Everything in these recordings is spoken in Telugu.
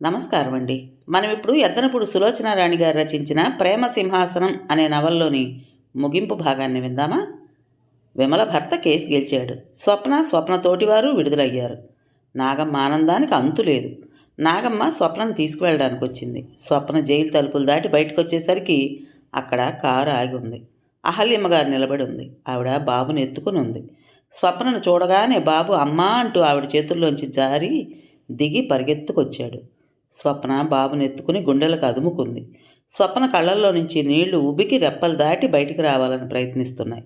నమస్కారం అండి. మనం ఇప్పుడు ఎద్దనపూడి సులోచన రాణి గారు రచించిన 'ప్రేమ సింహాసనం' అనే నవలలోని ముగింపు భాగాన్ని విందామా? విమల భర్త కేసు గెలిచాడు. స్వప్న తోటివారు విడుదలయ్యారు. నాగమ్మ ఆనందానికి అంతు లేదు. నాగమ్మ స్వప్నను తీసుకువెళ్ళడానికి వచ్చింది. స్వప్న జైలు తలుపులు దాటి బయటకొచ్చేసరికి అక్కడ కారు ఆగి ఉంది. అహల్యమ్మ గారు నిలబడి ఉంది. ఆవిడ బాబుని ఎత్తుకుని ఉంది. స్వప్నను చూడగానే బాబు అమ్మా అంటూ ఆవిడ చేతుల్లోంచి జారి దిగి పరిగెత్తుకొచ్చాడు. స్వప్న బాబుని ఎత్తుకుని గుండెలకు అదుముకుంది. స్వప్న కళ్ళల్లో నుంచి నీళ్లు ఉబికి రెప్పలు దాటి బయటికి రావాలని ప్రయత్నిస్తున్నాయి.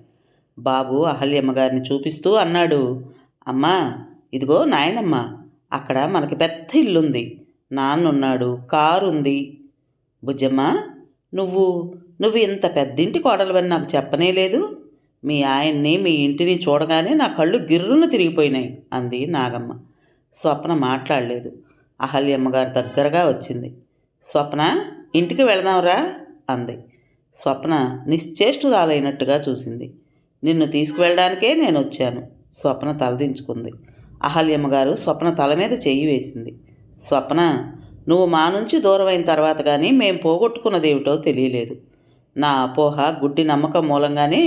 బాబు అహల్యమ్మ గారిని చూపిస్తూ అన్నాడు, అమ్మా, ఇదిగో నాయనమ్మ, అక్కడ మనకి పెద్ద ఇల్లుంది, నాన్నున్నాడు, కారుంది. బుజ్జమ్మ, నువ్వు నువ్వు ఇంత పెద్దింటి కోడలువని నాకు చెప్పనే లేదు. మీ ఆయన్ని మీ ఇంటిని చూడగానే నా కళ్ళు గిర్రున తిరిగిపోయినాయి అంది నాగమ్మ. స్వప్న మాట్లాడలేదు. అహల్యమ్మగారు దగ్గరగా వచ్చింది. స్వప్న, ఇంటికి వెళదాంరా అంది. స్వప్న నిశ్చేష్టురాలైనట్టుగా చూసింది. నిన్ను తీసుకువెళ్ళడానికే నేను వచ్చాను. స్వప్న తలదించుకుంది. అహల్యమ్మగారు స్వప్న తల మీద చెయ్యి వేసింది. స్వప్న, నువ్వు మా నుంచి దూరమైన తర్వాత కానీ మేం పోగొట్టుకున్నదేమిటో తెలియలేదు. నా అపోహ, గుడ్డి నమ్మకం మూలంగానే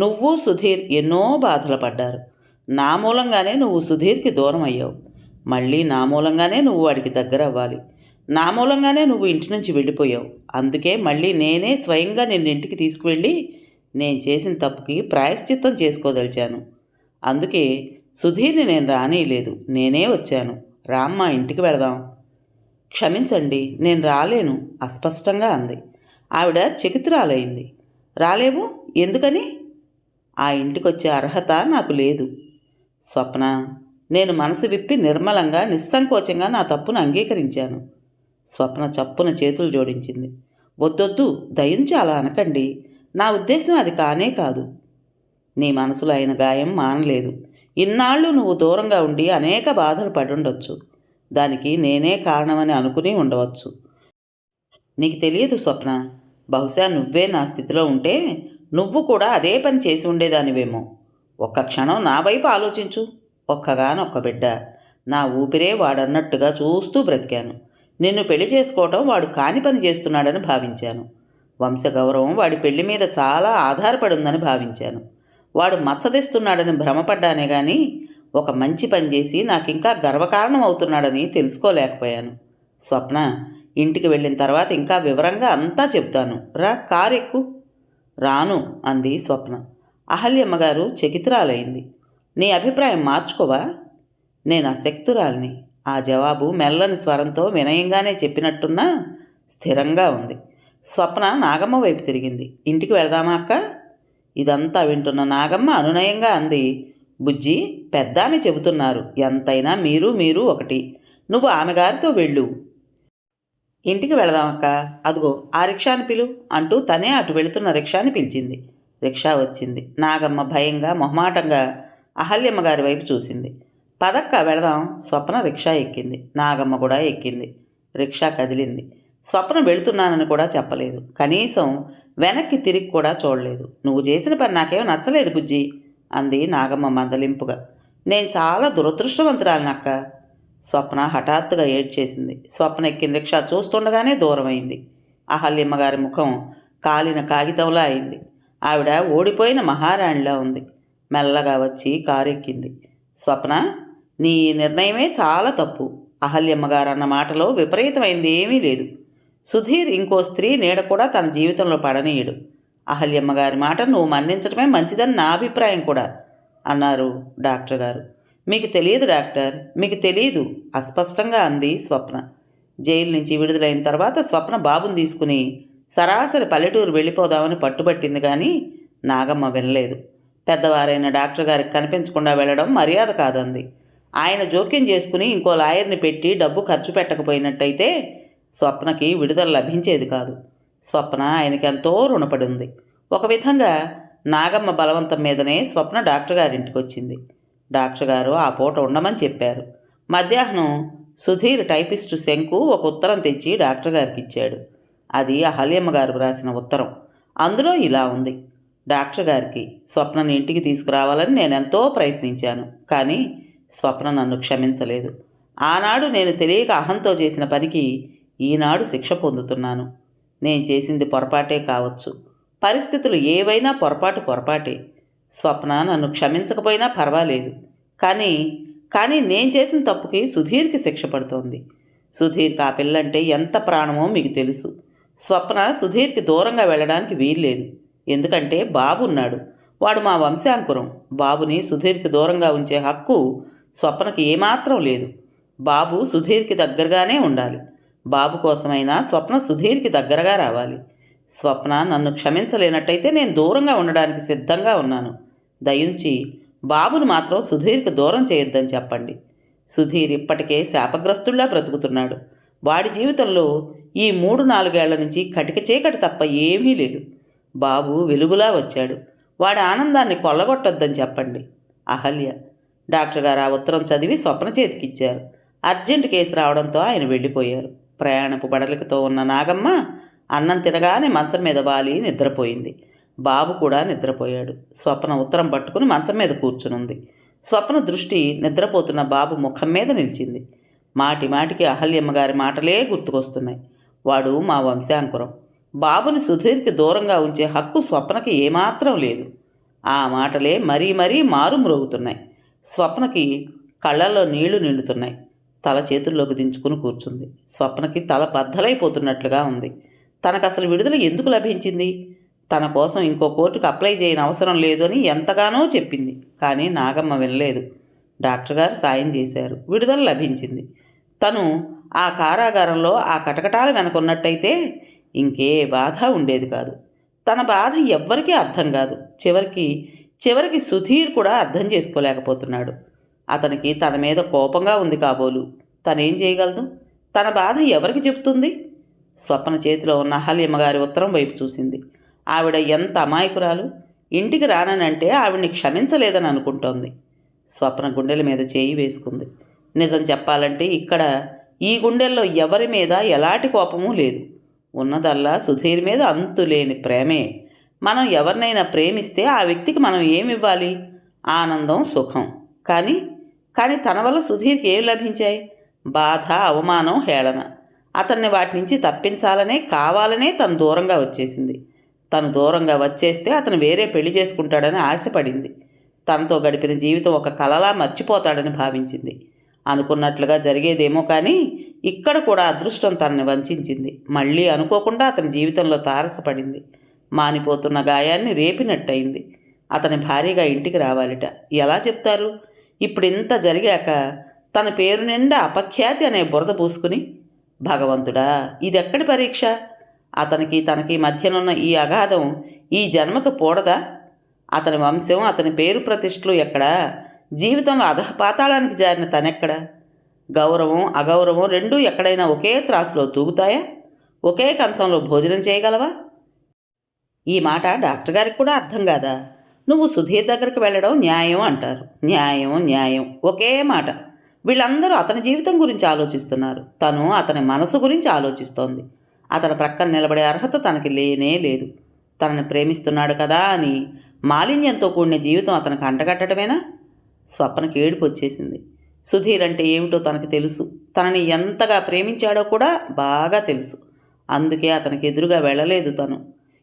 నువ్వు సుధీర్ ఎన్నో బాధలు పడ్డారు. నా మూలంగానే నువ్వు సుధీర్కి దూరం అయ్యావు. మళ్ళీ నా మూలంగానే నువ్వు వాడికి దగ్గర అవ్వాలి. నా మూలంగానే నువ్వు ఇంటి నుంచి వెళ్ళిపోయావు. అందుకే మళ్ళీ నేనే స్వయంగా నిన్ను ఇంటికి తీసుకువెళ్ళి నేను చేసిన తప్పుకి ప్రాయశ్చిత్తం చేసుకోదలిచాను. అందుకే సుధీర్ని నేను రానీయలేదు, నేనే వచ్చాను. రామ్మా, ఇంటికి వెళదాం. క్షమించండి, నేను రాలేను అస్పష్టంగా అంది. ఆవిడ చకితురాలైంది. రాలేవు? ఎందుకని? ఆ ఇంటికొచ్చే అర్హత నాకు లేదు. స్వప్న, నేను మనసు విప్పి నిర్మలంగా నిస్సంకోచంగా నా తప్పును అంగీకరించాను. స్వప్న చప్పున చేతులు జోడించింది. వద్దొద్దు, దయించి అలా అనకండి. నా ఉద్దేశం అది కానే కాదు. నీ మనసులో అయిన గాయం మానలేదు. ఇన్నాళ్ళు నువ్వు దూరంగా ఉండి అనేక బాధలు పడుండొచ్చు. దానికి నేనే కారణమని అనుకుని ఉండవచ్చు. నీకు తెలియదు స్వప్న, బహుశా నువ్వే నా స్థితిలో ఉంటే నువ్వు కూడా అదే పని చేసి ఉండేదానివేమో. ఒక్క క్షణం నా వైపు ఆలోచించు. ఒక్కగానొక్క బిడ్డ, నా ఊపిరే వాడన్నట్టుగా చూస్తూ బ్రతికాను. నిన్ను పెళ్లి చేసుకోవటం వాడు కాని పని చేస్తున్నాడని భావించాను. వంశగౌరవం వాడి పెళ్లి మీద చాలా ఆధారపడి ఉందని భావించాను. వాడు మచ్చదిస్తున్నాడని భ్రమపడ్డానే కానీ ఒక మంచి పని చేసి నాకింకా గర్వకారణం అవుతున్నాడని తెలుసుకోలేకపోయాను. స్వప్న, ఇంటికి వెళ్ళిన తర్వాత ఇంకా వివరంగా అంతా చెప్తాను. రా, కారు ఎక్కు. రాను అంది స్వప్న. అహల్యమ్మగారు చకితురాలైంది. నీ అభిప్రాయం మార్చుకోవా? నేను అశక్తురాల్ని. ఆ జవాబు మెల్లని స్వరంతో వినయంగానే చెప్పినట్టున్నా స్థిరంగా ఉంది. స్వప్న నాగమ్మ వైపు తిరిగింది. ఇంటికి వెళదామా అక్క? ఇదంతా వింటున్న నాగమ్మ అనునయంగా అంది, బుజ్జి, పెద్దామె చెబుతున్నారు, ఎంతైనా మీరు మీరు ఒకటి. నువ్వు ఆమె గారితో వెళ్ళు. ఇంటికి వెళదామక్క, అదిగో ఆ రిక్షాని పిలు అంటూ తనే అటు వెళుతున్న రిక్షాని పిలిచింది. రిక్షా వచ్చింది. నాగమ్మ భయంగా మొహమాటంగా అహల్యమ్మ గారి వైపు చూసింది. పదక్క వెళదాం. స్వప్న రిక్షా ఎక్కింది. నాగమ్మ కూడా ఎక్కింది. రిక్షా కదిలింది. స్వప్న వెళుతున్నానని కూడా చెప్పలేదు. కనీసం వెనక్కి తిరిగి కూడా చూడలేదు. నువ్వు చేసిన పని నాకేమో నచ్చలేదు బుజ్జి అంది నాగమ్మ మందలింపుగా. నేను చాలా దురదృష్టవంతురాలినక్క. స్వప్న హఠాత్తుగా ఏడ్చేసింది. స్వప్న ఎక్కిన రిక్షా చూస్తుండగానే దూరమైంది. అహల్యమ్మ గారి ముఖం కాలిన కాగితంలా అయింది. ఆవిడ ఓడిపోయిన మహారాణిలా ఉంది. మెల్లగా వచ్చి కారెక్కింది. స్వప్న, నీ నిర్ణయమే చాలా తప్పు. అహల్యమ్మగారు అన్న మాటలో విపరీతమైంది ఏమీ లేదు. సుధీర్ ఇంకో స్త్రీ నీడ కూడా తన జీవితంలో పడనీయడు. అహల్యమ్మగారి మాట నువ్వు మన్నించడమే మంచిదని నా అభిప్రాయం కూడా అన్నారు డాక్టర్ గారు. మీకు తెలియదు డాక్టర్, మీకు తెలియదు అస్పష్టంగా అంది స్వప్న. జైలు నుంచి విడుదలైన తర్వాత స్వప్న బాబుని తీసుకుని సరాసరి పల్లెటూరు వెళ్ళిపోదామని పట్టుబట్టింది కానీ నాగమ్మ వినలేదు. పెద్దవారైన డాక్టర్ గారికి కనిపించకుండా వెళ్ళడం మర్యాద కాదంది. ఆయన జోక్యం చేసుకుని ఇంకో లాయర్ని పెట్టి డబ్బు ఖర్చు పెట్టకపోయినట్టయితే స్వప్నకి విడుదల లభించేది కాదు. స్వప్న ఆయనకి ఎంతో రుణపడి ఉంది. ఒక విధంగా నాగమ్మ బలవంతం మీదనే స్వప్న డాక్టర్ గారింటికి వచ్చింది. డాక్టర్ గారు ఆ పూట ఉండమని చెప్పారు. మధ్యాహ్నం సుధీర్ టైపిస్టు శంకు ఒక ఉత్తరం తెచ్చి డాక్టర్ గారికి ఇచ్చాడు. అది అహల్యమ్మ గారు రాసిన ఉత్తరం. అందులో ఇలా ఉంది. డాక్టర్ గారికి, స్వప్నని ఇంటికి తీసుకురావాలని నేనెంతో ప్రయత్నించాను, కానీ స్వప్న నన్ను క్షమించలేదు. ఆనాడు నేను తెలియక అహంతో చేసిన పనికి ఈనాడు శిక్ష పొందుతున్నాను. నేను చేసింది పొరపాటే కావచ్చు. పరిస్థితులు ఏవైనా పొరపాటే. స్వప్న నన్ను క్షమించకపోయినా పర్వాలేదు. కానీ కానీ నేను చేసిన తప్పుకి సుధీర్కి శిక్ష పడుతోంది. సుధీర్కి ఆ పిల్లంటే ఎంత ప్రాణమో మీకు తెలుసు. స్వప్న సుధీర్కి దూరంగా వెళ్ళడానికి వీల్లేదు. ఎందుకంటే బాబు ఉన్నాడు. వాడు మా వంశాంకురం. బాబుని సుధీర్కి దూరంగా ఉంచే హక్కు స్వప్నకి ఏమాత్రం లేదు. బాబు సుధీర్కి దగ్గరగానే ఉండాలి. బాబు కోసమైనా స్వప్న సుధీర్కి దగ్గరగా రావాలి. స్వప్న నన్ను క్షమించలేనట్టయితే నేను దూరంగా ఉండడానికి సిద్ధంగా ఉన్నాను. దయించి బాబును మాత్రం సుధీర్కి దూరం చేయొద్దని చెప్పండి. సుధీర్ ఇప్పటికే శాపగ్రస్తుల్లా బ్రతుకుతున్నాడు. వాడి జీవితంలో ఈ 3-4 ఏళ్ల నుంచి కటిక చీకటి తప్ప ఏమీ లేదు. బాబు వెలుగులా వచ్చాడు. వాడి ఆనందాన్ని కొల్లగొట్టొద్దని చెప్పండి. అహల్య. డాక్టర్ గారు ఆ ఉత్తరం చదివి స్వప్న చేతికిచ్చారు. అర్జెంట్ కేసు రావడంతో ఆయన వెళ్ళిపోయారు. ప్రయాణపు బడలికతో ఉన్న నాగమ్మ అన్నం తినగానే మంచం మీద వాలి నిద్రపోయింది. బాబు కూడా నిద్రపోయాడు. స్వప్న ఉత్తరం పట్టుకుని మంచం మీద కూర్చునుంది. స్వప్న దృష్టి నిద్రపోతున్న బాబు ముఖం మీద నిలిచింది. మాటిమాటికి అహల్యమ్మగారి మాటలే గుర్తుకొస్తున్నాయి. వాడు మా వంశాంకురం. బాబుని సుధీర్కి దూరంగా ఉంచే హక్కు స్వప్నకి ఏమాత్రం లేదు. ఆ మాటలే మరీ మరీ మారుమ్రోగుతున్నాయి. స్వప్నకి కళ్ళల్లో నీళ్లు నిండుతున్నాయి. తల చేతుల్లోకి దించుకుని కూర్చుంది. స్వప్నకి తల బద్దలైపోతున్నట్లుగా ఉంది. తనకు అసలు విడుదల ఎందుకు లభించింది? తన కోసం ఇంకో కోర్టుకు అప్లై చేయని అవసరం లేదు అని ఎంతగానో చెప్పింది. కానీ నాగమ్మ వినలేదు. డాక్టర్ గారు సాయం చేశారు. విడుదల లభించింది. తను ఆ కారాగారంలో ఆ కటకటాల వెనకున్నట్టయితే ఇంకే బాధ ఉండేది కాదు. తన బాధ ఎవ్వరికీ అర్థం కాదు. చివరికి సుధీర్ కూడా అర్థం చేసుకోలేకపోతున్నాడు. అతనికి తన మీద కోపంగా ఉంది కాబోలు. తనేం చేయగలదు? తన బాధ ఎవరికి చెప్తుంది? స్వప్న చేతిలో ఉన్న అహల్యమ్మగారి ఉత్తరం వైపు చూసింది. ఆవిడ ఎంత అమాయకురాలు! ఇంటికి రాననంటే ఆవిడ్ని క్షమించలేదని అనుకుంటోంది. స్వప్న గుండెల మీద చేయి వేసుకుంది. నిజం చెప్పాలంటే ఇక్కడ ఈ గుండెల్లో ఎవరి మీద ఎలాంటి కోపమూ లేదు. ఉన్నదల్లా సుధీర్ మీద అంతులేని ప్రేమే. మనం ఎవరినైనా ప్రేమిస్తే ఆ వ్యక్తికి మనం ఏమివ్వాలి? ఆనందం, సుఖం. కానీ తన వల్ల సుధీర్కి ఏం లభించాయి? బాధ, అవమానం, హేళన. అతన్ని వాటి నుంచి తప్పించాలనే కావాలనే తను దూరంగా వచ్చేసింది. తను దూరంగా వచ్చేస్తే అతను వేరే పెళ్లి చేసుకుంటాడని ఆశపడింది. తనతో గడిపిన జీవితం ఒక కలలా మర్చిపోతాడని భావించింది. అనుకున్నట్లుగా జరిగేదేమో కానీ ఇక్కడ కూడా అదృష్టం తనని వంచింది. మళ్ళీ అనుకోకుండా అతని జీవితంలో తారసపడింది. మానిపోతున్న గాయాన్ని రేపినట్టయింది. అతని భార్యగా ఇంటికి రావాలిట. ఎలా చెప్తారు? ఇప్పుడు ఇంత జరిగాక తన పేరు నిండా అపఖ్యాతి అనే బురద పూసుకుని, భగవంతుడా, ఇదెక్కడి పరీక్ష? అతనికి తనకి మధ్యనున్న ఈ అగాధం ఈ జన్మకు పోడదా? అతని వంశం, అతని పేరు ప్రతిష్టలు ఎక్కడా? జీవితంలో అధపాతాళానికి జారిన తనెక్కడా? గౌరవం, అగౌరవం రెండూ ఎక్కడైనా ఒకే త్రాసులో తూగుతాయా? ఒకే కంచంలో భోజనం చేయగలవా? ఈ మాట డాక్టర్ గారికి కూడా అర్థం కాదా? నువ్వు సుధీర్ దగ్గరికి వెళ్ళడం న్యాయం అంటారు. న్యాయం ఒకే మాట. వీళ్ళందరూ అతని జీవితం గురించి ఆలోచిస్తున్నారు. తను అతని మనసు గురించి ఆలోచిస్తోంది. అతని ప్రక్కన నిలబడే అర్హత తనకి లేనే లేదు. తనని ప్రేమిస్తున్నాడు కదా అని మాలిన్యంతో కూడిన జీవితం అతనికి అంటగట్టడమేనా? స్వప్నకి ఏడుపు వచ్చేసింది. సుధీర్ అంటే ఏమిటో తనకు తెలుసు. తనని ఎంతగా ప్రేమించాడో కూడా బాగా తెలుసు. అందుకే అతనికి ఎదురుగా వెళ్ళలేదు తను.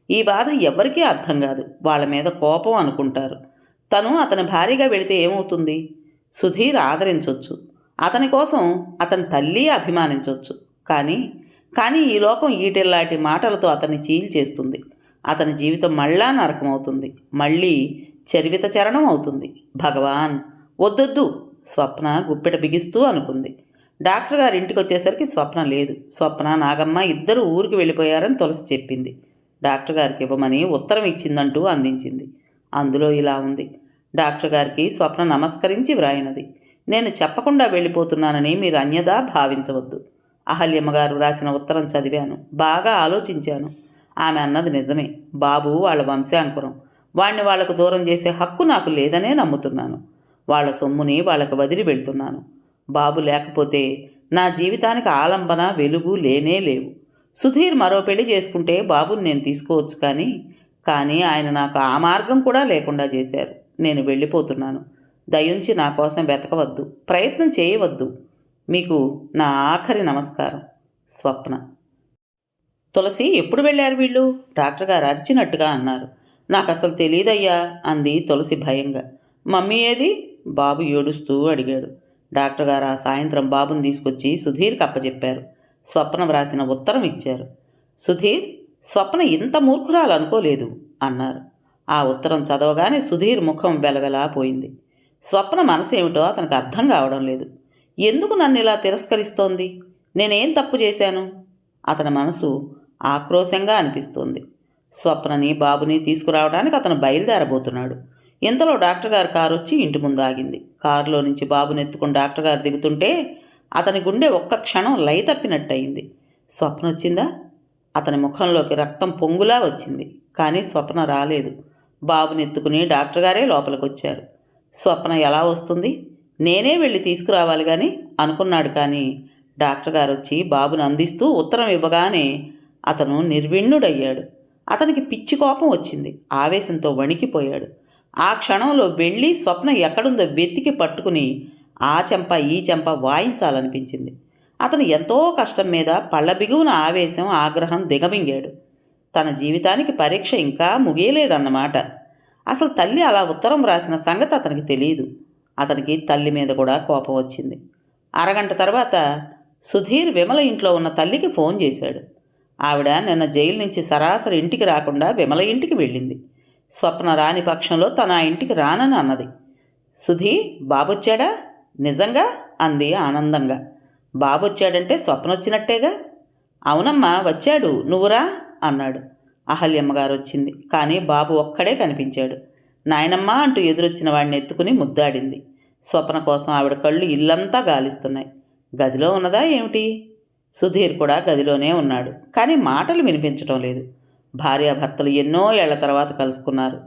ఈ బాధ ఎవరికీ అర్థం కాదు. వాళ్ళ మీద కోపం అనుకుంటారు. తను అతని భార్యగా వెళితే ఏమవుతుంది? సుధీర్ ఆదరించవచ్చు. అతని కోసం అతని తల్లి అభిమానించవచ్చు. కానీ ఈ లోకం ఈటెల్లాంటి మాటలతో అతన్ని చీల్చేస్తుంది. అతని జీవితం మళ్ళా నరకమవుతుంది. మళ్ళీ చరివిత చరణం అవుతుంది. భగవాన్, వద్దొద్దు. స్వప్న గుప్పెట బిగిస్తూ అనుకుంది. డాక్టర్ గారి ఇంటికి వచ్చేసరికి స్వప్న లేదు. స్వప్న, నాగమ్మ ఇద్దరు ఊరికి వెళ్ళిపోయారని తులసి చెప్పింది. డాక్టర్ గారికి ఇవ్వమని ఉత్తరం ఇచ్చిందంటూ అందించింది. అందులో ఇలా ఉంది. డాక్టర్ గారికి స్వప్న నమస్కరించి వ్రాయినది. నేను చెప్పకుండా వెళ్ళిపోతున్నానని మీరు అన్యదా భావించవద్దు. అహల్యమ్మగారు రాసిన ఉత్తరం చదివాను. బాగా ఆలోచించాను. ఆమె అన్నది నిజమే. బాబు వాళ్ళ వంశాంకురం. వాణ్ణి వాళ్లకు దూరం చేసే హక్కు నాకు లేదనే నమ్ముతున్నాను. వాళ్ళ సొమ్ముని వాళ్ళకు వదిలి వెళ్తున్నాను. బాబు లేకపోతే నా జీవితానికి ఆలంబన, వెలుగు లేనే లేవు. సుధీర్ మరో పెళ్లి చేసుకుంటే బాబుని నేను తీసుకోవచ్చు. కానీ ఆయన నాకు ఆ మార్గం కూడా లేకుండా చేశారు. నేను వెళ్ళిపోతున్నాను. దయుంచి నా కోసం వెతకవద్దు, ప్రయత్నం చేయవద్దు. మీకు నా ఆఖరి నమస్కారం. స్వప్న. తులసి, ఎప్పుడు వెళ్ళారు వీళ్ళు? డాక్టర్ గారు అరిచినట్టుగా అన్నారు. నాకు అసలు తెలీదయ్యా అంది తులసి భయంగా. మమ్మీ ఏది? బాబు ఏడుస్తూ అడిగాడు. డాక్టర్ గారు ఆ సాయంత్రం బాబుని తీసుకొచ్చి సుధీర్కి అప్పచెప్పారు. స్వప్న వ్రాసిన ఉత్తరం ఇచ్చారు. సుధీర్, స్వప్న ఇంత మూర్ఖురాలు అనుకోలేదు అన్నారు. ఆ ఉత్తరం చదవగానే సుధీర్ ముఖం వెలవెలా పోయింది. స్వప్న మనసు ఏమిటో అతనికి అర్థం కావడం లేదు. ఎందుకు నన్ను ఇలా తిరస్కరిస్తోంది? నేనేం తప్పు చేశాను? అతని మనసు ఆక్రోశంగా అనిపిస్తోంది. స్వప్నని బాబుని తీసుకురావడానికి అతను బయలుదేరబోతున్నాడు. ఇంతలో డాక్టర్ గారి కారు వచ్చి ఇంటి ముందు ఆగింది. కారులో నుంచి బాబుని ఎత్తుకుని డాక్టర్ గారు దిగుతుంటే అతని గుండె ఒక్క క్షణం లయ తప్పినట్టయింది. స్వప్న వచ్చిందా? అతని ముఖంలోకి రక్తం పొంగులా వచ్చింది. కానీ స్వప్న రాలేదు. బాబుని ఎత్తుకుని డాక్టర్ గారే లోపలికి వచ్చారు. స్వప్న ఎలా వస్తుంది? నేనే వెళ్ళి తీసుకురావాలి కానీ అనుకున్నాడు. కానీ డాక్టర్ గారు వచ్చి బాబుని అందిస్తూ ఉత్తరం ఇవ్వగానే అతను నిర్విణ్ణుడయ్యాడు. అతనికి పిచ్చి కోపం వచ్చింది. ఆవేశంతో వణికిపోయాడు. ఆ క్షణంలో వెళ్ళి స్వప్న ఎక్కడుందో వెతికి పట్టుకుని ఆ చెంప ఈ చెంప వాయించాలనిపించింది. అతను ఎంతో కష్టం మీద పళ్ళ బిగువున ఆవేశం ఆగ్రహం దిగమింగాడు. తన జీవితానికి పరీక్ష ఇంకా ముగియలేదన్నమాట. అసలు తల్లి అలా ఉత్తరం రాసిన సంగతి అతనికి తెలియదు. అతనికి తల్లి మీద కూడా కోపం వచ్చింది. అరగంట తర్వాత సుధీర్ విమల ఇంట్లో ఉన్న తల్లికి ఫోన్ చేశాడు. ఆవిడ నిన్న జైలు నుంచి సరాసరి ఇంటికి రాకుండా విమల ఇంటికి వెళ్ళింది. స్వప్న రాని పక్షంలో తన ఆ ఇంటికి రానని అన్నది. సుధీ, బాబొచ్చాడా? నిజంగా అంది ఆనందంగా. బాబొచ్చాడంటే స్వప్న వచ్చినట్టేగా. అవునమ్మా, వచ్చాడు, నువ్వురా అన్నాడు. అహల్యమ్మగారు వచ్చింది. కానీ బాబు ఒక్కడే కనిపించాడు. నాయనమ్మ అంటూ ఎదురొచ్చిన వాడిని ఎత్తుకుని ముద్దాడింది. స్వప్న కోసం ఆవిడ కళ్ళు ఇల్లంతా గాలిస్తున్నాయి. గదిలో ఉన్నదా ఏమిటి? సుధీర్ కూడా గదిలోనే ఉన్నాడు. కానీ మాటలు వినిపించటం లేదు. భార్యాభర్తలు ఎన్నో ఏళ్ల తర్వాత కలుసుకున్నారు.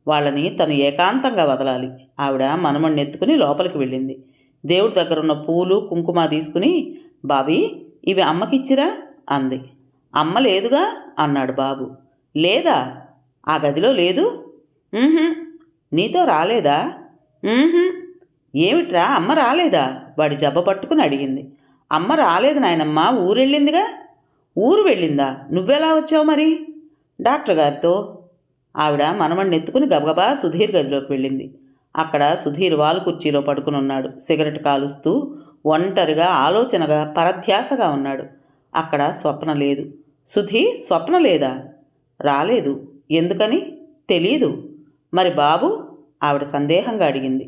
వాళ్ళని తను ఏకాంతంగా వదలాలి. ఆవిడ మనమణ్ణి ఎత్తుకుని లోపలికి వెళ్ళింది. దేవుడి దగ్గరున్న పూలు కుంకుమ తీసుకుని, బాబీ, ఇవి అమ్మకిచ్చిరా అంది. అమ్మ లేదుగా అన్నాడు బాబు. లేదా? ఆ గదిలో లేదు. నీతో రాలేదా? ఏమిట్రా, అమ్మ రాలేదా? వాడి జబ్బ పట్టుకుని అడిగింది. అమ్మ రాలేదు నాయనమ్మ, ఊరెళ్ళిందిగా. ఊరు వెళ్ళిందా? నువ్వెలా వచ్చావు మరి? డాక్టర్ గారితో. ఆవిడ మనమణ్ణి ఎత్తుకుని గబగబా సుధీర్ గదిలోకి వెళ్ళింది. అక్కడ సుధీర్ వాలు కుర్చీలో పడుకుని ఉన్నాడు. సిగరెట్ కాలుస్తూ ఒంటరిగా ఆలోచనగా పరధ్యాసగా ఉన్నాడు. అక్కడ స్వప్న లేదు. సుధీ, స్వప్న లేదా? రాలేదు. ఎందుకని? తెలీదు. మరి బాబు? ఆవిడ సందేహంగా అడిగింది.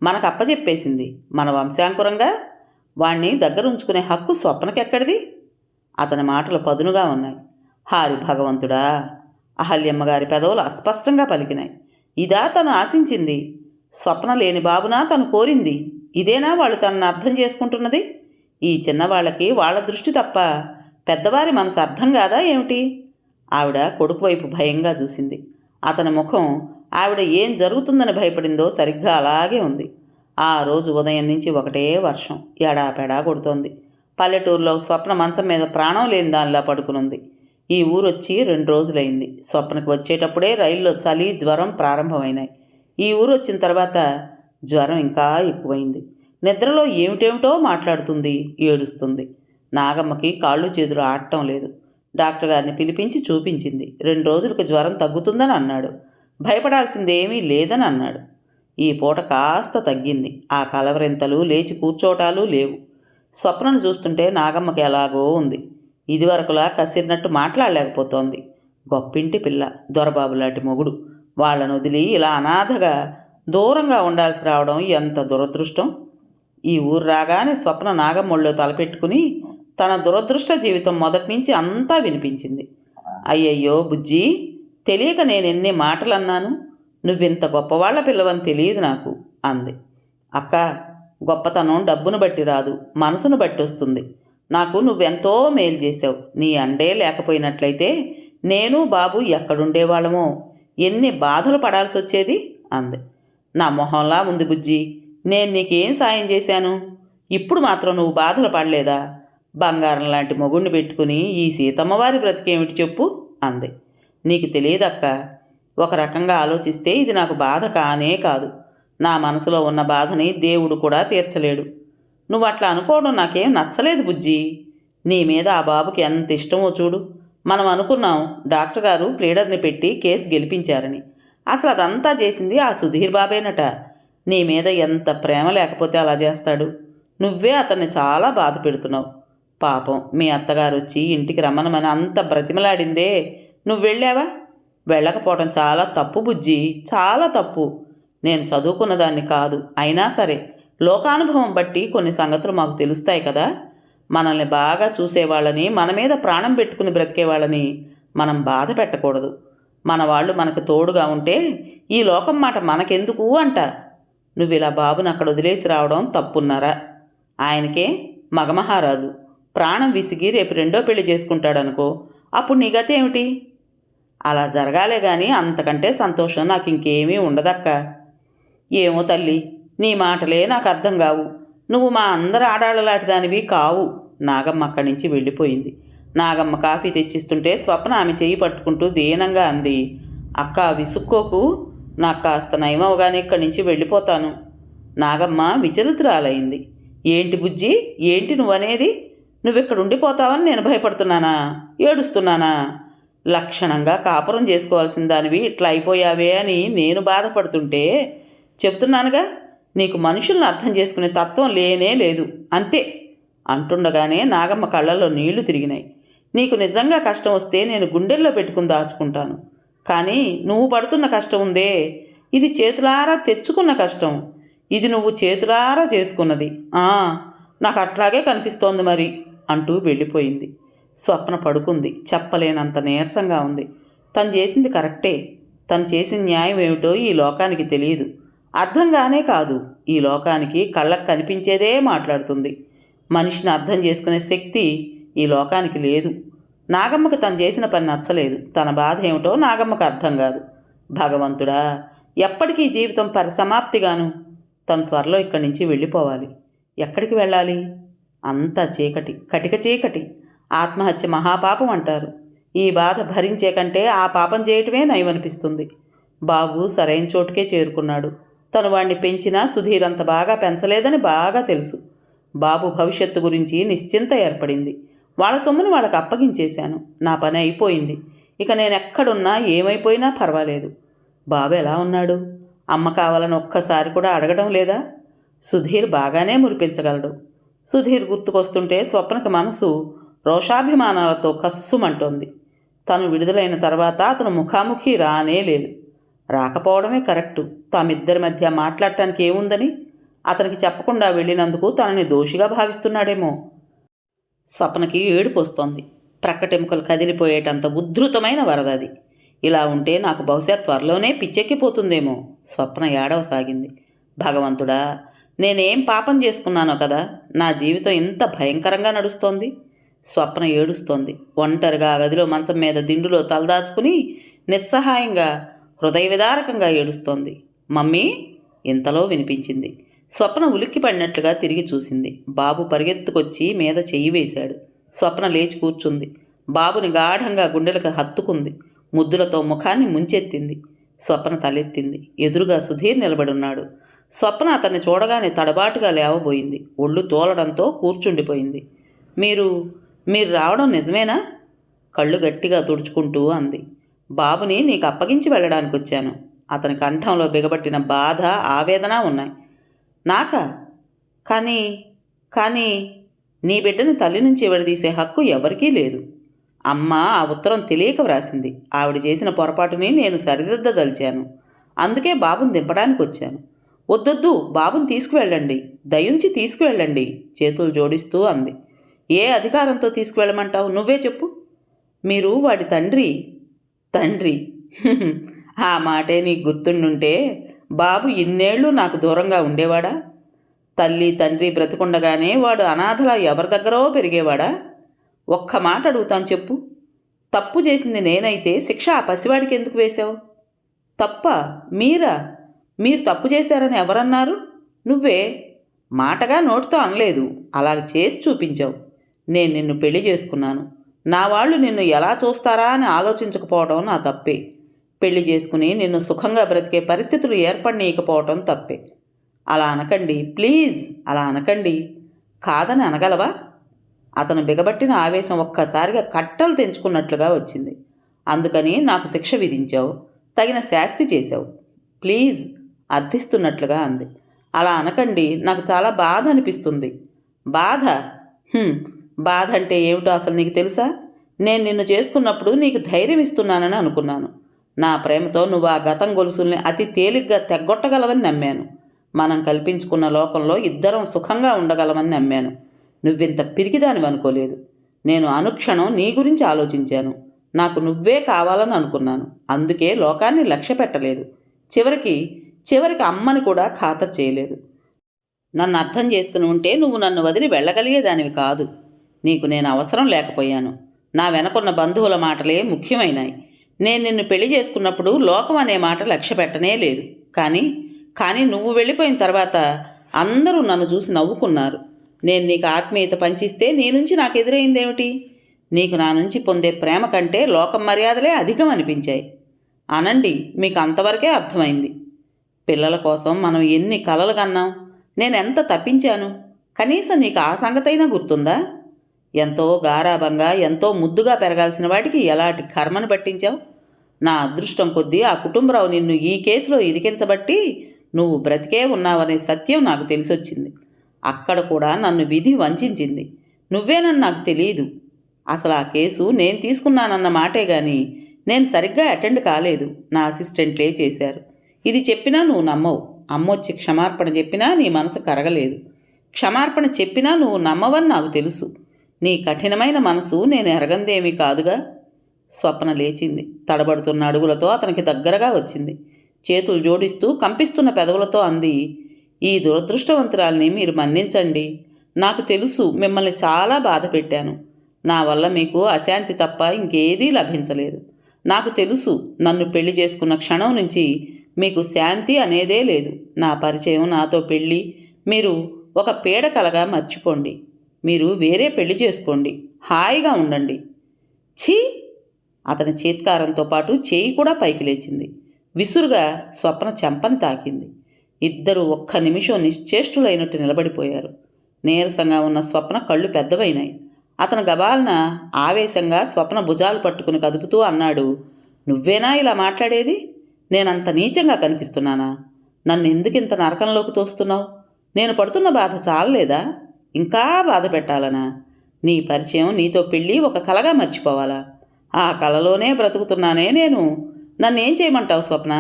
మనకు అప్పచెప్పేసింది. మన వంశాంకురంగా వాణ్ణి దగ్గరుంచుకునే హక్కు స్వప్నకెక్కడిది? అతని మాటలు పదునుగా ఉన్నాయి. హారి భగవంతుడా! అహల్యమ్మగారి పెదవులు అస్పష్టంగా పలికినాయి. ఇదా తను ఆశించింది? స్వప్న లేని బాబునా తను కోరింది? ఇదేనా వాళ్ళు తనను అర్థం చేసుకుంటున్నది? ఈ చిన్నవాళ్ళకి వాళ్ళ దృష్టి తప్ప పెద్దవారి మనసు అర్థం కాదా ఏమిటి? ఆవిడ కొడుకు వైపు భయంగా చూసింది. అతని ముఖం ఆవిడ ఏం జరుగుతుందని భయపడిందో సరిగ్గా అలాగే ఉంది. ఆ రోజు ఉదయం నుంచి ఒకటే వర్షం ఎడాపెడా కొడుతోంది. పల్లెటూరులో స్వప్న మంచం మీద ప్రాణం లేని దానిలా పడుకునుంది. ఈ ఊరొచ్చి 2 రోజులైంది. స్వప్నకు వచ్చేటప్పుడే రైల్లో చలి జ్వరం ప్రారంభమైనాయి. ఈ ఊరు వచ్చిన తర్వాత జ్వరం ఇంకా ఎక్కువైంది. నిద్రలో ఏమిటేమిటో మాట్లాడుతుంది, ఏడుస్తుంది. నాగమ్మకి కాళ్ళు చేతులు ఆడటం లేదు. డాక్టర్ గారిని పిలిపించి చూపించింది. 2 రోజులకు జ్వరం తగ్గుతుందని అన్నాడు. భయపడాల్సిందేమీ లేదని అన్నాడు. ఈ పూట కాస్త తగ్గింది. ఆ కలవరింతలు లేచి కూర్చోటాలు లేవు. స్వప్నను చూస్తుంటే నాగమ్మకి ఎలాగో ఉంది. ఇదివరకులా కసిరినట్టు మాట్లాడలేకపోతోంది. గొప్పింటి పిల్ల, దొరబాబు లాంటి మొగుడు. వాళ్ళను వదిలి ఇలా అనాథగా దూరంగా ఉండాల్సి రావడం ఎంత దురదృష్టం. ఈ ఊరు రాగానే స్వప్న నాగమ్మొళ్ళో తలపెట్టుకుని తన దురదృష్ట జీవితం మొదటి నుంచి అంతా వినిపించింది. అయ్యయ్యో బుజ్జి, తెలియక నేనెన్ని మాటలన్నాను. నువ్వింత గొప్పవాళ్ల పిల్లవని తెలియదు నాకు అంది. అక్క, గొప్పతనం డబ్బును బట్టి రాదు, మనసును బట్టి వస్తుంది. నాకు నువ్వెంతో మేలు చేసావు. నీ అండే లేకపోయినట్లయితే నేను బాబు ఎక్కడుండేవాళ్ళమో, ఎన్ని బాధలు పడాల్సి వచ్చేది అంది. నా మొహంలా ఉంది బుజ్జి, నేను నీకేం సాయం చేశాను? ఇప్పుడు మాత్రం నువ్వు బాధలు పడలేదా? బంగారం లాంటి మొగుడిని పెట్టుకుని ఈ సీతమ్మవారి బ్రతికేమిటి చెప్పు అంది. నీకు తెలియదక్క, ఒక రకంగా ఆలోచిస్తే ఇది నాకు బాధ కానే కాదు. నా మనసులో ఉన్న బాధని దేవుడు కూడా తీర్చలేడు. నువ్వు అట్లా అనుకోవడం నాకేం నచ్చలేదు బుజ్జి. నీ మీద ఆ బాబుకి ఎంత ఇష్టమో చూడు. మనం అనుకున్నాం డాక్టర్ గారు ప్లీడర్ని పెట్టి కేసు గెలిపించారని. అసలు అదంతా చేసింది ఆ సుధీర్ బాబేనట. నీ మీద ఎంత ప్రేమ లేకపోతే అలా చేస్తాడు. నువ్వే అతన్ని చాలా బాధ పెడుతున్నావు. పాపం మీ అత్తగారు వచ్చి ఇంటికి రమ్మనమని అంత బ్రతిమలాడిందే, నువ్వు వెళ్ళావా? వెళ్ళకపోవడం చాలా తప్పు బుజ్జి, చాలా తప్పు. నేను చదువుకున్న దాన్ని కాదు, అయినా సరే లోకానుభవం బట్టి కొన్ని సంగతులు మాకు తెలుస్తాయి కదా. మనల్ని బాగా చూసేవాళ్ళని, మన మీద ప్రాణం పెట్టుకుని బ్రతికేవాళ్ళని మనం బాధ పెట్టకూడదు. మన వాళ్ళు మనకు తోడుగా ఉంటే ఈ లోకం మాట మనకెందుకు అంట. నువ్వు ఇలా బాబుని అక్కడ వదిలేసి రావడం తప్పున్నారా? ఆయనకే మగమహారాజు, ప్రాణం విసిగి రేపు రెండో పెళ్లి చేసుకుంటాడనుకో, అప్పుడు నీ గతి ఏమిటి? అలా జరగాలే గాని అంతకంటే సంతోషం నాకు ఇంకేమీ ఉండదక్క. ఏమో తల్లి, నీ మాటలే నాకు అర్థం కావు. నువ్వు మా అందరి ఆడాళ్ళలాంటి దానివి కావు. నాగమ్మ అక్కడి నుంచి వెళ్ళిపోయింది. నాగమ్మ కాఫీ తెచ్చిస్తుంటే స్వప్న ఆమె చెయ్యి పట్టుకుంటూ దీనంగా అంది, అక్క విసుక్కోకు, నాకు కాస్త నయమవగానే ఇక్కడి నుంచి వెళ్ళిపోతాను. నాగమ్మ విచలితురాలైంది. ఏంటి బుజ్జి, ఏంటి నువ్వనేది? నువ్విక్కడ ఉండిపోతావని నేను భయపడుతున్నానా, ఏడుస్తున్నానా? లక్షణంగా కాపురం చేసుకోవాల్సిన దానివి ఇట్లా అయిపోయావే అని నేను బాధపడుతుంటే చెప్తున్నానుగా, నీకు మనుషుల్ని అర్థం చేసుకునే తత్వం లేనే లేదు, అంతే అంటుండగానే నాగమ్మ కళ్ళల్లో నీళ్లు తిరిగినాయి. నీకు నిజంగా కష్టం వస్తే నేను గుండెల్లో పెట్టుకుని దాచుకుంటాను. కానీ నువ్వు పడుతున్న కష్టం ఉందే, ఇది చేతులారా తెచ్చుకున్న కష్టం. ఇది నువ్వు చేతులారా చేసుకున్నది. నాకు అట్లాగే కనిపిస్తోంది మరి అంటూ వెళ్ళిపోయింది. స్వప్న పడుకుంది. చెప్పలేనంత నీరసంగా ఉంది. తను చేసింది కరెక్టే. తను చేసిన న్యాయం ఏమిటో ఈ లోకానికి తెలియదు. అర్థంగానే కాదు, ఈ లోకానికి కళ్ళకు కనిపించేదే మాట్లాడుతుంది. మనిషిని అర్థం చేసుకునే శక్తి ఈ లోకానికి లేదు. నాగమ్మకు తను చేసిన పని నచ్చలేదు. తన బాధ ఏమిటో నాగమ్మకు అర్థం కాదు. భగవంతుడా, ఎప్పటికీ జీవితం పరిసమాప్తిగాను. తను త్వరలో ఇక్కడి నుంచి వెళ్ళిపోవాలి. ఎక్కడికి వెళ్ళాలి? అంతా చీకటి, కటిక చీకటి. ఆత్మహత్య మహాపాపం అంటారు. ఈ బాధ భరించే కంటే ఆ పాపం చేయటమే నయమనిపిస్తుంది. బాబు సరైన చోటుకే చేరుకున్నాడు. తను వాణ్ణి పెంచినా సుధీర్ అంత బాగా పెంచలేదని బాగా తెలుసు. బాబు భవిష్యత్తు గురించి నిశ్చింత ఏర్పడింది. వాళ్ళ సొమ్మును వాళ్ళకు అప్పగించేశాను. నా పని అయిపోయింది. ఇక నేను ఎక్కడున్నా ఏమైపోయినా పర్వాలేదు. బాబు ఎలా ఉన్నాడు? అమ్మ కావాలని ఒక్కసారి కూడా అడగడం లేదా? సుధీర్ బాగానే మురిపించగలడు. సుధీర్ గుర్తుకొస్తుంటే స్వప్నకి మనసు రోషాభిమానాలతో కస్సుమంటోంది. తను విడుదలైన తర్వాత అతను ముఖాముఖి రానే లేదు. రాకపోవడమే కరెక్టు. తామిద్దరి మధ్య మాట్లాడటానికి ఏముందని? అతనికి చెప్పకుండా వెళ్ళినందుకు తనని దోషిగా భావిస్తున్నాడేమో. స్వప్నకి ఏడుపు వస్తోంది. ప్రక్కటెముకలు కదిలిపోయేటంత ఉద్ధృతమైన వరద అది. ఇలా ఉంటే నాకు బహుశా త్వరలోనే పిచ్చెక్కిపోతుందేమో. స్వప్న ఏడవసాగింది. భగవంతుడా, నేనేం పాపం చేసుకున్నానో కదా నా జీవితం ఇంత భయంకరంగా నడుస్తోంది. స్వప్న ఏడుస్తోంది. ఒంటరిగా గదిలో మంచం మీద దిండులో తలదాచుకుని నిస్సహాయంగా హృదయ విదారకంగా ఏడుస్తోంది. మమ్మీ ఇంతలో వినిపించింది. స్వప్న ఉలిక్కి పడినట్లుగా తిరిగి చూసింది. బాబు పరిగెత్తుకొచ్చి మీద చెయ్యి వేశాడు. స్వప్న లేచి కూర్చుంది. బాబుని గాఢంగా గుండెలకు హత్తుకుంది. ముద్దులతో ముఖాన్ని ముంచెత్తింది. స్వప్న తలెత్తింది. ఎదురుగా సుధీర్ నిలబడున్నాడు. స్వప్న అతన్ని చూడగానే తడబాటుగా లేవబోయింది. ఒళ్ళు తోలడంతో కూర్చుండిపోయింది. మీరు రావడం నిజమేనా? కళ్ళు గట్టిగా తుడుచుకుంటూ అంది. బాబుని నీకు అప్పగించి వెళ్ళడానికి వచ్చాను. అతని కంఠంలో బిగబట్టిన బాధ, ఆవేదన ఉన్నాయి. నాకా? కానీ నీ బిడ్డను తల్లి నుంచి విడదీసే హక్కు ఎవరికీ లేదు. అమ్మ ఆ ఉత్తరం తెలియక వ్రాసింది. ఆవిడ చేసిన పొరపాటుని నేను సరిదిద్దదలిచాను. అందుకే బాబుని దింపడానికి వచ్చాను. వద్దొద్దు, బాబుని తీసుకువెళ్ళండి, దయుంచి తీసుకువెళ్ళండి చేతులు జోడిస్తూ అంది. ఏ అధికారంతో తీసుకువెళ్ళమంటావు? నువ్వే చెప్పు. మీరు వాడి తండ్రి. ఆ మాటే నీకు గుర్తుండుంటే బాబు ఇన్నేళ్ళు నాకు దూరంగా ఉండేవాడా? తల్లి తండ్రి బ్రతికుండగానే వాడు అనాథలా ఎవరి దగ్గరో పెరిగేవాడా? ఒక్క మాట అడుగుతాను, చెప్పు. తప్పు చేసింది నేనైతే శిక్ష ఆ పసివాడికి ఎందుకు వేశావు? తప్ప? మీరు తప్పు చేశారని ఎవరన్నారు? నువ్వే. మాటగా నోటితో అనలేదు, అలాగ చేసి చూపించావు. నేను నిన్ను పెళ్లి చేసుకున్నాను. నా వాళ్ళు నిన్ను ఎలా చూస్తారా అని ఆలోచించకపోవడం నా తప్పే. పెళ్లి చేసుకుని నిన్ను సుఖంగా బ్రతికే పరిస్థితులు ఏర్పడనీయకపోవటం తప్పే. అలా అనకండి ప్లీజ్, అలా అనకండి. కాదని అనగలవా? అతను బిగబట్టిన ఆవేశం ఒక్కసారిగా కట్టలు తెంచుకున్నట్లుగా వచ్చింది. అందుకని నాకు శిక్ష విధించావు, తగిన శాస్తి చేశావు. ప్లీజ్ అర్థిస్తున్నట్లుగా అంది. అలా అనకండి, నాకు చాలా బాధ అనిపిస్తుంది. బాధ? బాధ అంటే ఏమిటో అసలు నీకు తెలుసా? నేను నిన్ను చేసుకున్నప్పుడు నీకు ధైర్యం ఇస్తున్నానని అనుకున్నాను. నా ప్రేమతో నువ్వు ఆ గతం గొలుసుల్ని అతి తేలిగ్గా తెగ్గొట్టగలవని నమ్మాను. మనం కల్పించుకున్న లోకంలో ఇద్దరం సుఖంగా ఉండగలమని నమ్మాను. నువ్వింత పిరికిదానివి అనుకోలేదు. నేను అనుక్షణం నీ గురించి ఆలోచించాను. నాకు నువ్వే కావాలని అనుకున్నాను. అందుకే లోకాన్ని లక్ష్య పెట్టలేదు. చివరికి అమ్మని కూడా ఖాతరు చేయలేదు. నన్ను అర్థం చేసుకుని ఉంటే నువ్వు నన్ను వదిలి వెళ్ళగలిగేదానివి కాదు. నీకు నేను అవసరం లేకపోయాను. నా వెనకున్న బంధువుల మాటలే ముఖ్యమైనాయి. నేను నిన్ను పెళ్లి చేసుకున్నప్పుడు లోకం అనే మాట లక్ష్య పెట్టనే లేదు. కానీ నువ్వు వెళ్ళిపోయిన తర్వాత అందరూ నన్ను చూసి నవ్వుకున్నారు. నేను నీకు ఆత్మీయత పంచిస్తే నీ నుంచి నాకు ఎదురైందేమిటి? నీకు నా నుంచి పొందే ప్రేమ కంటే లోకం మర్యాదలే అధికం అనిపించాయి. అనండి, మీకు అంతవరకే అర్థమైంది. పిల్లల కోసం మనం ఎన్ని కలలు కన్నాం. నేనెంత తప్పించాను. కనీసం నీకు ఆ సంగతైనా గుర్తుందా? ఎంతో గారాబంగా ఎంతో ముద్దుగా పెరగాల్సిన వాడికి ఎలాంటి కర్మను పట్టించావు. నా అదృష్టం కొద్దీ ఆ కుటుంబరావు నిన్ను ఈ కేసులో ఇరికించబట్టి నువ్వు బ్రతికే ఉన్నావనే సత్యం నాకు తెలిసొచ్చింది. అక్కడ కూడా నన్ను విధి వంచింది. నువ్వేనని నాకు తెలియదు. అసలు ఆ కేసు నేను తీసుకున్నానన్న మాటే గాని నేను సరిగ్గా అటెండ్ కాలేదు. నా అసిస్టెంట్లే చేశారు. ఇది చెప్పినా నువ్వు నమ్మవు. అమ్మొచ్చి క్షమార్పణ చెప్పినా నీ మనసు కరగలేదు. క్షమార్పణ చెప్పినా నువ్వు నమ్మవని నాకు తెలుసు. నీ కఠినమైన మనసు నేను ఎరగందేమీ కాదుగా. స్వప్న లేచింది. తడబడుతున్న అడుగులతో అతనికి దగ్గరగా వచ్చింది. చేతులు జోడిస్తూ కంపిస్తున్న పెదవులతో అంది, ఈ దురదృష్టవంతురాల్ని మీరు మన్నించండి. నాకు తెలుసు మిమ్మల్ని చాలా బాధ పెట్టాను. నా వల్ల మీకు అశాంతి తప్ప ఇంకేదీ లభించలేదు. నాకు తెలుసు నన్ను పెళ్లి చేసుకున్న క్షణం నుంచి మీకు శాంతి అనేదే లేదు. నా పరిచయం, నాతో పెళ్ళి మీరు ఒక పీడకలగా మర్చిపోండి. మీరు వేరే పెళ్లి చేసుకోండి, హాయిగా ఉండండి. ఛీ! అతని చీత్కారంతో పాటు చేయి కూడా పైకి లేచింది. విసురుగా స్వప్న చెంపని తాకింది. ఇద్దరూ ఒక్క నిమిషం నిశ్చేష్టులైనట్టు నిలబడిపోయారు. నీరసంగా ఉన్న స్వప్న కళ్ళు పెద్దవైనాయి. అతను గబాలన ఆవేశంగా స్వప్న భుజాలు పట్టుకుని కదుపుతూ అన్నాడు, నువ్వేనా ఇలా మాట్లాడేది? నేనంత నీచంగా కనిపిస్తున్నానా? నన్ను ఎందుకింత నరకంలోకి తోస్తున్నావు? నేను పడుతున్న బాధ చాలలేదా? ఇంకా బాధ పెట్టాలనా? నీ పరిచయం, నీతో పెళ్ళి ఒక కలగా మర్చిపోవాలా? ఆ కలలోనే బ్రతుకుతున్నానే నేను. నన్నేం చేయమంటావు స్వప్న?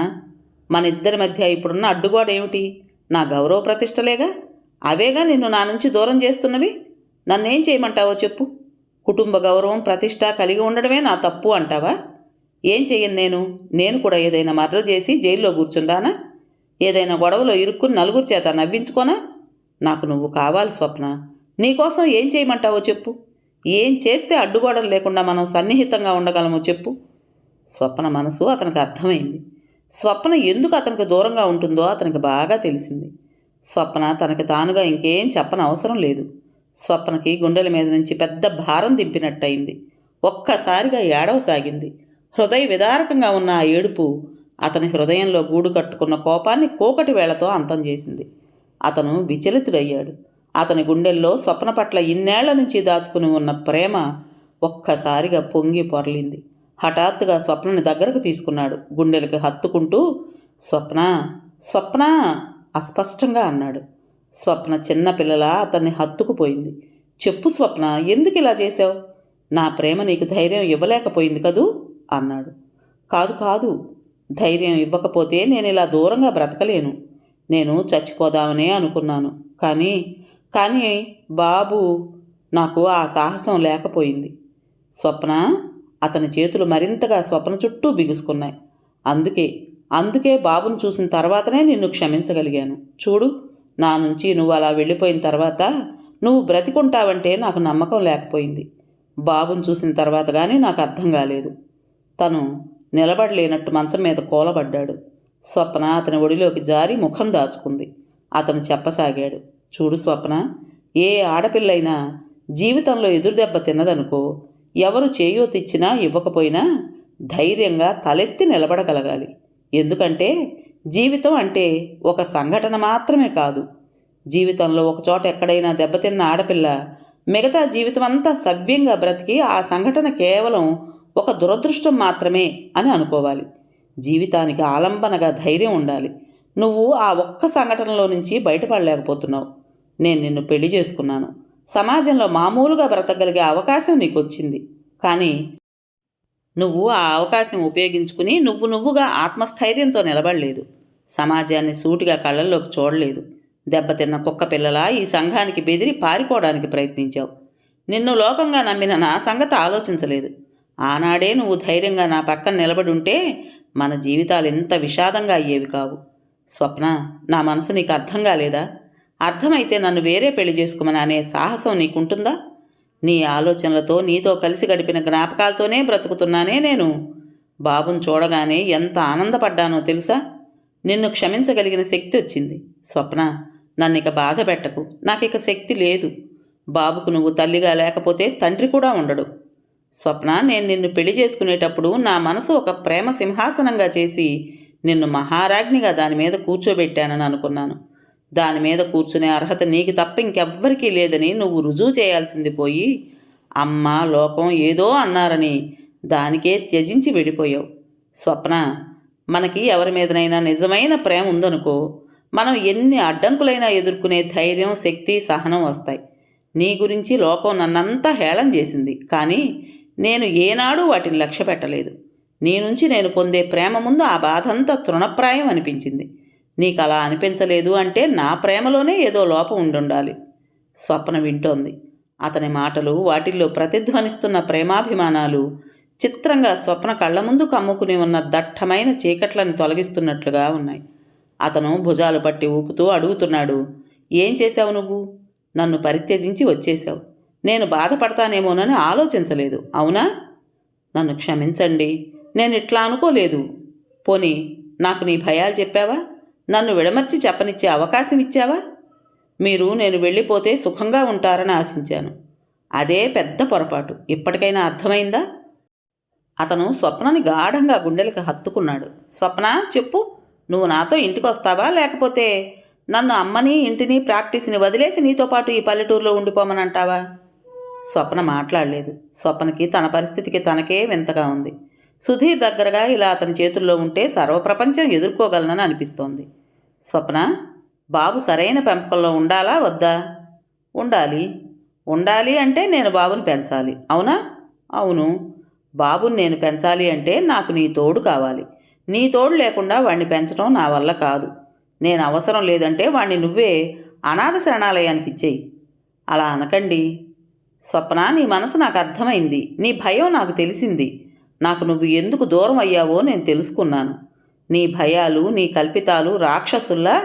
మన ఇద్దరి మధ్య ఇప్పుడున్న అడ్డుగోడ ఏమిటి? నా గౌరవ ప్రతిష్టలేగా. అవేగా నిన్ను నా నుంచి దూరం చేస్తున్నవి. నన్నేం చేయమంటావో చెప్పు. కుటుంబ గౌరవం, ప్రతిష్ట కలిగి ఉండడమే నా తప్పు అంటావా? ఏం చెయ్యను నేను కూడా ఏదైనా మర్డర్ చేసి జైల్లో కూర్చుండానా? ఏదైనా గొడవలో ఇరుక్కుని నలుగురి చేత నవ్వించుకోనా? నాకు నువ్వు కావాలి స్వప్న. నీకోసం ఏం చేయమంటావో చెప్పు. ఏం చేస్తే అడ్డుగోడలు లేకుండా మనం సన్నిహితంగా ఉండగలమో చెప్పు. స్వప్న మనసు అతనికి అర్థమైంది. స్వప్న ఎందుకు అతనికి దూరంగా ఉంటుందో అతనికి బాగా తెలిసింది. స్వప్న తనకి తానుగా ఇంకేం చెప్పనవసరం లేదు. స్వప్నకి గుండెల మీద నుంచి పెద్ద భారం దింపినట్టయింది. ఒక్కసారిగా ఏడవసాగింది. హృదయ విదారకంగా ఉన్న ఆ ఏడుపు అతని హృదయంలో గూడు కట్టుకున్న కోపాన్ని కూకటి వేళతో అంతం చేసింది. అతను విచలితుడయ్యాడు. అతని గుండెల్లో స్వప్న పట్ల ఇన్నేళ్ల నుంచి దాచుకుని ఉన్న ప్రేమ ఒక్కసారిగా పొంగి పొరలింది. హఠాత్తుగా స్వప్నని దగ్గరకు తీసుకున్నాడు. గుండెలకి హత్తుకుంటూ స్వప్న స్వప్న అస్పష్టంగా అన్నాడు. స్వప్న చిన్నపిల్లలా అతన్ని హత్తుకుపోయింది. చెప్పు స్వప్న, ఎందుకు ఇలా చేశావు? నా ప్రేమ నీకు ధైర్యం ఇవ్వలేకపోయింది కదూ అన్నాడు. కాదు, ధైర్యం ఇవ్వకపోతే నేను ఇలా దూరంగా బ్రతకలేను. నేను చచ్చిపోదామనే అనుకున్నాను. కానీ బాబు, నాకు ఆ సాహసం లేకపోయింది. స్వప్న, అతని చేతులు మరింతగా స్వప్న చుట్టూ బిగుసుకున్నాయి. అందుకే బాబును చూసిన తర్వాతనే నిన్ను క్షమించగలిగాను. చూడు, నా నుంచి నువ్వు అలా వెళ్ళిపోయిన తర్వాత నువ్వు బ్రతికుంటావంటే నాకు నమ్మకం లేకపోయింది. బాబును చూసిన తర్వాత కానీ నాకు అర్థం కాలేదు. తను నిలబడలేనట్టు మంచం మీద కూలబడ్డాడు. స్వప్న అతని ఒడిలోకి జారి ముఖం దాచుకుంది. అతను చెప్పసాగాడు, చూడు స్వప్న, ఏ ఆడపిల్లైనా జీవితంలో ఎదురుదెబ్బ తిన్నదనుకో, ఎవరు చేయూతిచ్చినా ఇవ్వకపోయినా ధైర్యంగా తలెత్తి నిలబడగలగాలి. ఎందుకంటే జీవితం అంటే ఒక సంఘటన మాత్రమే కాదు, జీవితంలో ఒకచోట ఎక్కడైనా దెబ్బతిన్న ఆడపిల్ల మిగతా జీవితమంతా సవ్యంగా బ్రతికి ఆ సంఘటన కేవలం ఒక దురదృష్టం మాత్రమే అని అనుకోవాలి. జీవితానికి ఆలంబనగా ధైర్యం ఉండాలి. నువ్వు ఆ ఒక్క సంఘటనలో నుంచి బయటపడలేకపోతున్నావు. నేను నిన్ను పెళ్లి చేసుకున్నాను. సమాజంలో మామూలుగా బ్రతకగలిగే అవకాశం నీకు వచ్చింది. కానీ నువ్వు ఆ అవకాశం ఉపయోగించుకుని నువ్వుగా ఆత్మస్థైర్యంతో నిలబడలేదు. సమాజాన్ని సూటిగా కళ్ళల్లోకి చూడలేదు. దెబ్బతిన్న కుక్క పిల్లలా ఈ సంఘానికి బెదిరి పారిపోవడానికి ప్రయత్నించావు. నిన్ను లోకంగా నమ్మిన నా సంగతి ఆలోచించలేదు. ఆనాడే నువ్వు ధైర్యంగా నా పక్కన నిలబడి ఉంటే మన జీవితాలు ఎంత విషాదంగా అయ్యేవి కావు. స్వప్న, నా మనసు నీకు అర్థం కాలేదా? అర్థమైతే నన్ను వేరే పెళ్లి చేసుకోమని అనే సాహసం నీకుంటుందా? నీ ఆలోచనలతో నీతో కలిసి గడిపిన జ్ఞాపకాలతోనే బ్రతుకుతున్నానే నేను. బాబుని చూడగానే ఎంత ఆనందపడ్డానో తెలుసా? నిన్ను క్షమించగలిగిన శక్తి వచ్చింది. స్వప్న, నన్నిక బాధ పెట్టకు. నాకిక శక్తి లేదు. బాబుకు నువ్వు తల్లిగా లేకపోతే తండ్రి కూడా ఉండడు. స్వప్న, నేను నిన్ను పెళ్లి చేసుకునేటప్పుడు నా మనసు ఒక ప్రేమ సింహాసనంగా చేసి నిన్ను మహారాజ్ఞిగా దాని మీద కూర్చోబెట్టానని అనుకున్నాను. దాని మీద కూర్చునే అర్హత నీకు తప్ప ఇంకెవ్వరికీ లేదని నువ్వు రుజువు చేయాల్సింది పోయి అమ్మ లోకం ఏదో అన్నారని దానికే త్యజించి వెళ్ళిపోయావు. స్వప్న, మనకి ఎవరి మీదనైనా నిజమైన ప్రేమ ఉందనుకో, మనం ఎన్ని అడ్డంకులైనా ఎదుర్కొనే ధైర్యం, శక్తి, సహనం వస్తాయి. నీ గురించి లోకం నన్నంతా హేళన చేసింది, కానీ నేను ఏనాడూ వాటిని లక్ష్య పెట్టలేదు. నీ నుంచి నేను పొందే ప్రేమ ముందు ఆ బాధంతా తృణప్రాయం అనిపించింది. నీకు అలా అనిపించలేదు అంటే నా ప్రేమలోనే ఏదో లోపం ఉండుండాలి. స్వప్న వింటోంది. అతని మాటలు, వాటిల్లో ప్రతిధ్వనిస్తున్న ప్రేమాభిమానాలు చిత్రంగా స్వప్న కళ్ళ ముందు కమ్ముకుని ఉన్న దట్టమైన చీకట్లను తొలగిస్తున్నట్లుగా ఉన్నాయి. అతను భుజాలు పట్టి ఊపుతూ అడుగుతున్నాడు, ఏం చేశావు నువ్వు? నన్ను పరిత్యజించి వచ్చేశావు. నేను బాధపడతానేమోనని ఆలోచించలేదు, అవునా? నన్ను క్షమించండి, నేను ఇట్లా అనుకోలేదు. పోనీ నాకు నీ భయాలు చెప్పావా? నన్ను విడమర్చి చెప్పనిచ్చే అవకాశం ఇచ్చావా? మీరు నేను వెళ్ళిపోతే సుఖంగా ఉంటారని ఆశించాను. అదే పెద్ద పొరపాటు. ఇప్పటికైనా అర్థమైందా? అతను స్వప్నని గాఢంగా గుండెలకు హత్తుకున్నాడు. స్వప్న, చెప్పు, నువ్వు నాతో ఇంటికి వస్తావా, లేకపోతే నన్ను అమ్మని, ఇంటిని, ప్రాక్టీస్ని వదిలేసి నీతో పాటు ఈ పల్లెటూరులో ఉండిపోమని అంటావా? స్వప్న మాట్లాడలేదు. స్వప్నకి తన పరిస్థితికి తనకే వింతగా ఉంది. సుధీర్ దగ్గరగా ఇలా అతని చేతుల్లో ఉంటే సర్వప్రపంచం ఎదుర్కోగలనని అనిపిస్తోంది. స్వప్న, బాబు సరైన పెంపకంలో ఉండాలా వద్దా? ఉండాలి. ఉండాలి అంటే నేను బాబుని పెంచాలి, అవునా? అవును. బాబుని నేను పెంచాలి అంటే నాకు నీ తోడు కావాలి. నీ తోడు లేకుండా వాణ్ణి పెంచడం నా వల్ల కాదు. నేను అవసరం లేదంటే వాణ్ణి నువ్వే అనాథ శరణాలయానికి ఇచ్చేయి. అలా అనకండి. స్వప్న, నీ మనసు నాకు అర్థమైంది. నీ భయం నాకు తెలిసింది. నాకు నువ్వు ఎందుకు దూరం అయ్యావో నేను తెలుసుకున్నాను. నీ భయాలు, నీ కల్పితాలు రాక్షసుల్లా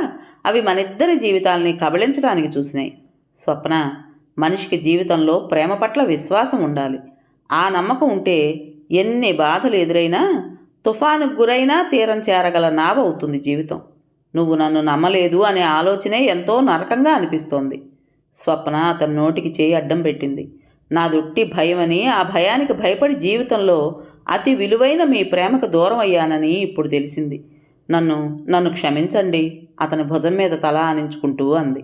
అవి మనిద్దరి జీవితాల్ని కబళించడానికి చూసినాయి. స్వప్న, మనిషికి జీవితంలో ప్రేమ పట్ల విశ్వాసం ఉండాలి. ఆ నమ్మకం ఉంటే ఎన్ని బాధలు ఎదురైనా, తుఫానుకు గురైనా తీరం చేరగల నావ అవుతుంది జీవితం. నువ్వు నన్ను నమ్మలేదు అనే ఆలోచనే ఎంతో నరకంగా అనిపిస్తోంది. స్వప్న అతని నోటికి చేయి అడ్డం పెట్టింది. నాదొట్టి భయమని, ఆ భయానికి భయపడి జీవితంలో అతి విలువైన మీ ప్రేమకు దూరం అయ్యానని ఇప్పుడు తెలిసింది. నన్ను క్షమించండి, అతని భుజం మీద తల ఆనించుకుంటూ అంది.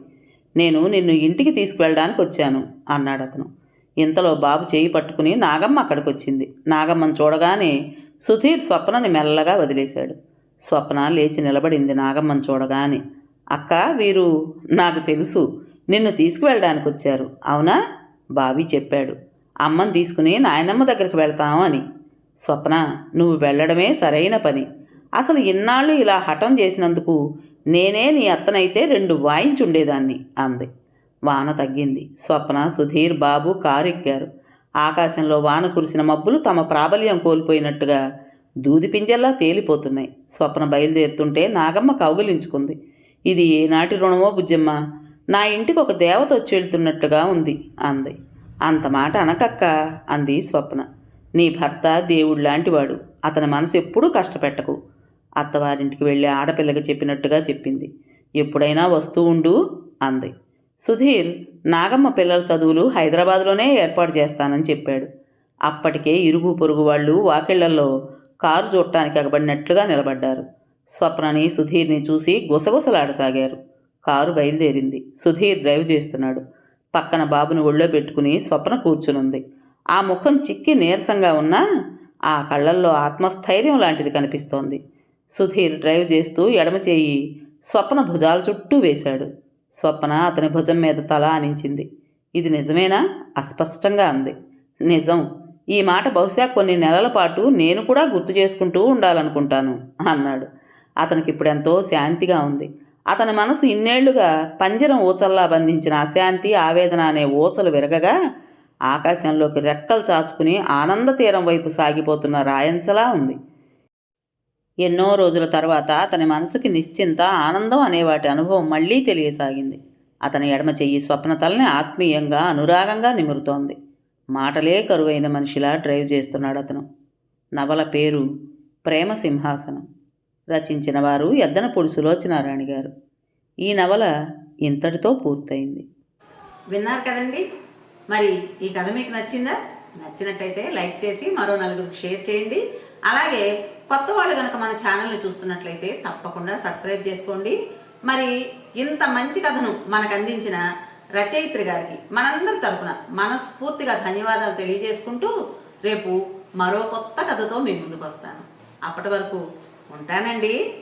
నేను నిన్ను ఇంటికి తీసుకువెళ్ళడానికి వచ్చాను అన్నాడు అతను. ఇంతలో బాబు చేయి పట్టుకుని నాగమ్మ అక్కడికి వచ్చింది. నాగమ్మను చూడగానే సుధీర్ స్వప్నని మెల్లగా వదిలేశాడు. స్వప్న లేచి నిలబడింది నాగమ్మను చూడగానే. అక్క, వీరు నాకు తెలుసు, నిన్ను తీసుకువెళ్ళడానికి వచ్చారు, అవునా? బావి చెప్పాడు. అమ్మని తీసుకుని నాయనమ్మ దగ్గరికి వెళ్తాం అని. స్వప్న, నువ్వు వెళ్ళడమే సరైన పని. అసలు ఇన్నాళ్ళు ఇలా హఠం చేసినందుకు నేనే నీ అత్తనైతే 2 వాయించుండేదాన్ని అంది. వాన తగ్గింది. స్వప్న, సుధీర్, బాబు కారు ఎక్కారు. ఆకాశంలో వాన కురిసిన మబ్బులు తమ ప్రాబల్యం కోల్పోయినట్టుగా దూదిపింజల్లా తేలిపోతున్నాయి. స్వప్న బయలుదేరుతుంటే నాగమ్మ కౌగిలించుకుంది. ఇది ఏనాటి రుణమో బుజ్జమ్మ, నా ఇంటికి ఒక దేవత వచ్చి వెళ్తున్నట్టుగా ఉంది అంది. అంత మాట అనకక్క అంది స్వప్న. నీ భర్త దేవుడు లాంటివాడు, అతని మనసు ఎప్పుడూ కష్టపెట్టకు. అత్తవారింటికి వెళ్ళే ఆడపిల్లకి చెప్పినట్టుగా చెప్పింది. ఎప్పుడైనా వస్తూ ఉండు అంది. సుధీర్ నాగమ్మ పిల్లల చదువులు హైదరాబాద్లోనే ఏర్పాటు చేస్తానని చెప్పాడు. అప్పటికే ఇరుగు పొరుగు వాళ్ళు వాకిళ్లలో కారు చూడటానికి ఎగబడినట్లుగా నిలబడ్డారు. స్వప్నని, సుధీర్ని చూసి గుసగుసలాడసాగారు. కారు బయలుదేరింది. సుధీర్ డ్రైవ్ చేస్తున్నాడు. పక్కన బాబును ఒళ్ళో పెట్టుకుని స్వప్న కూర్చునుంది. ఆ ముఖం చిక్కి నీరసంగా ఉన్నా ఆ కళ్ళల్లో ఆత్మస్థైర్యం లాంటిది కనిపిస్తోంది. సుధీర్ డ్రైవ్ చేస్తూ ఎడమ చేయి స్వప్న భుజాల చుట్టూ వేశాడు. స్వప్న అతని భుజం మీద తల ఆనించింది. ఇది నిజమేనా? అస్పష్టంగా అంది. నిజం. ఈ మాట బహుశా కొన్ని నెలల పాటు నేను కూడా గుర్తు చేసుకుంటూ ఉండాలనుకుంటాను అన్నాడు. అతనికి ఇప్పుడెంతో శాంతిగా ఉంది. అతని మనసు ఇన్నేళ్లుగా పంజరం ఊచల్లా బంధించిన అశాంతి, ఆవేదన అనే ఊచలు విరగగా ఆకాశంలోకి రెక్కలు చాచుకుని ఆనంద తీరం వైపు సాగిపోతున్న రాయంచలా ఉంది. ఎన్నో రోజుల తర్వాత అతని మనసుకి నిశ్చింత, ఆనందం అనే వాటి అనుభవం మళ్లీ తెలియసాగింది. అతని ఎడమ చెయ్యి స్వప్నతల్ని ఆత్మీయంగా, అనురాగంగా నిమురుతోంది. మాటలే కరువైన మనిషిలా డ్రైవ్ చేస్తున్నాడు అతను. నవల పేరు ప్రేమ సింహాసనం. రచించిన వారు ఎద్దనపూడి సులోచనారాణి గారు. ఈ నవల ఇంతటితో పూర్తయింది. విన్నారు కదండి. మరి ఈ కథ మీకు నచ్చిందా? నచ్చినట్టయితే లైక్ చేసి మరో నలుగురికి షేర్ చేయండి. అలాగే కొత్త వాళ్ళు కనుక మన ఛానల్ని చూస్తున్నట్లయితే తప్పకుండా సబ్స్క్రైబ్ చేసుకోండి. మరి ఇంత మంచి కథను మనకు అందించిన రచయిత్రి గారికి మనందరి తరపున మనస్ఫూర్తిగా ధన్యవాదాలు తెలియజేసుకుంటూ రేపు మరో కొత్త కథతో మీ ముందుకు వస్తాను. అప్పటి వరకు ఉంటానండి.